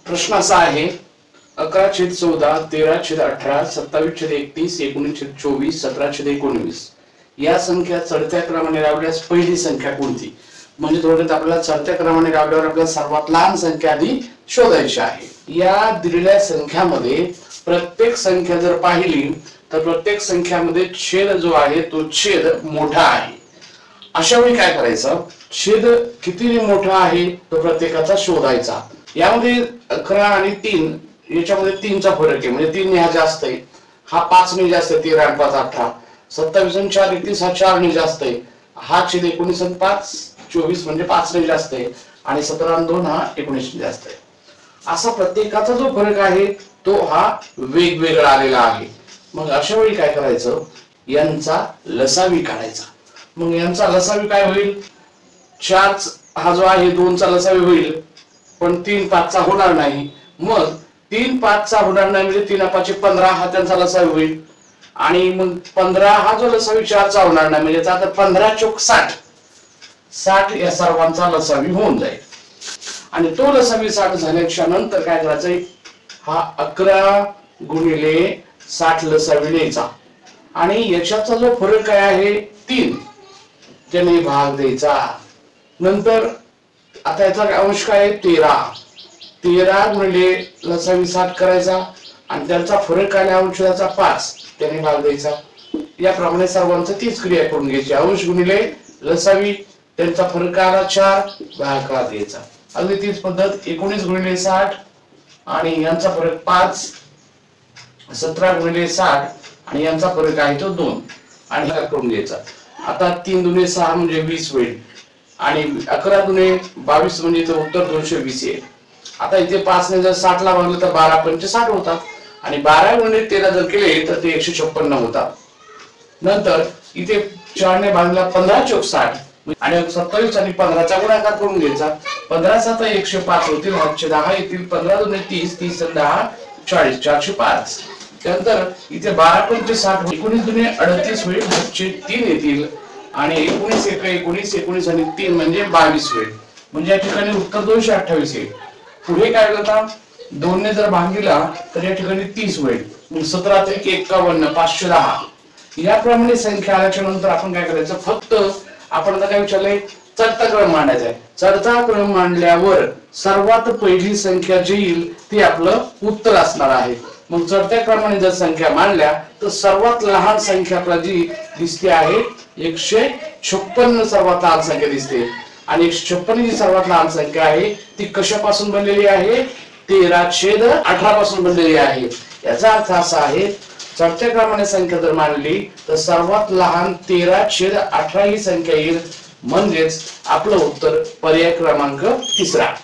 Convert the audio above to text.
प्रश्न असा आहे 11/14, 13/18, 27/31, 19/24, 17/19 या संख्या चढत्या क्रमाने लावल्यास पहिली संख्या कोणती? म्हणजे थोडक्यात आपल्याला चढत्या क्रमाने लावल्यावर आपल्याला सर्वात लहान संख्या आधी शोधायची आहे। या दिलेल्या संख्यामध्ये प्रत्येक संख्या जर पाहिली तर प्रत्येक संख्यामध्ये छेद जो आहे तो छेद मोठा आहे। अशा वेळी काय करायचं, छेद किती मोठा आहे तो प्रत्येकाचा शोधायचा। यामध्ये 11 आणि 3 याच्यामध्ये 3 चा फरक आहे, म्हणजे 3 ने हा जास्त आहे, हा 5 ने जास्त आहे, 13 आणि 5 18, 27 आणि 4 31 हा 4 ने जास्त आहे, हा छेद 19 आणि 5 24 म्हणजे 5 ने जास्त आहे, आणि 17 आणि 2 हा 19 ने जास्त आहे। असा प्रत्येकाचा जो फरक आहे तो हा वेगवेगळा आलेला आहे। मग अशा वेळी काय करायचं, यांचा लसावी काढायचा। मग यांचा लसावी काय होईल, 4 हा जो आहे 2 चा लसावी होईल, पण 3 5 चा होणार नाही। मग 3 5 चा होणार नाही म्हणजे 3 5 15 हा त्यांचा लसावी होईल, आणि मग 15 हा जो लसावी 4 चा होणार नाही म्हणजे आता 15 चौक 60, 60 या सर्वांचा लसावी होऊन जाईल। आणि तो लसावी 60 झाल्याच्या नंतर काय करायचं, हा 11 गुणिले 60 लसावी लिहायचा, आणि याच्याचा जो फरक काय आहे 3 त्याने भाग द्यायचा। नंतर आता याचा अंश काय आहे 13 गुणिले लसावी 60 करायचा, आणि त्यांचा फरक आला अंशाचा 5 त्याने भाग द्यायचा। याप्रमाणे सर्वांचं तीच क्रिया करून घ्यायची, अंश गुणिले लसावी, त्यांचा फरक आला 4 भागाकार द्यायचा। अगदी तीच पद्धत 19 गुणिले 60 आणि यांचा फरक 5, 17 गुणिले 60 आणि यांचा फरक आहे तो 2 आणि करून घ्यायचा। आता 3 दुने 6 म्हणजे 20 होईल, आणि 11 दुने 22 म्हणजे तो उत्तर 220 आहे। आता इथे 5 ने जर 60 ला भागलं तर 12 पंचे 60 होतात, आणि 12 गुणिले 13 जर केले तर ते 156 होतात। नंतर इथे 4 ने भागला 15 चौक 60, आणि 27 आणि 15 चा गुणाकार करून घ्यायचा, 15 7 105 होतील, 10 येतील, 15 दुने 30, 30 आणि 10 40, 405। त्यानंतर इथे 12 पंचे 60, 19 दुने 38 होईल, 3 येतील, आणि 19 1 19, 19 आणि 3 म्हणजे 22 होईल, म्हणजे या ठिकाणी उत्तर 228 येईल। पुढे काय करता, 2 ने जर भाग दिला तर या ठिकाणी 30 होईल, 17 ते 51 510। याप्रमाणे संख्या आल्याच्या नंतर आपण काय करायचं, फक्त आपण आता काय विचारलंय, चढता क्रम मांडायचा आहे। चढता क्रम मांडल्यावर सर्वात पहिली संख्या जी येईल ती आपलं उत्तर असणार आहे। मग चढत्या क्रमाने जर संख्या मांडल्या तर सर्वात लहान संख्या आपल्याला जी दिसते आहे 156 सर्वात लहान संख्या दिसते, आणि 156 जी सर्वात लहान संख्या आहे ती कशापासून बनलेली आहे, 13/18 पासून बनलेली आहे। याचा अर्थ असा आहे, चढत्या क्रमाने संख्या जर मांडली तर सर्वात लहान 13/18 ही संख्या येईल, म्हणजेच आपलं उत्तर पर्याय क्रमांक 3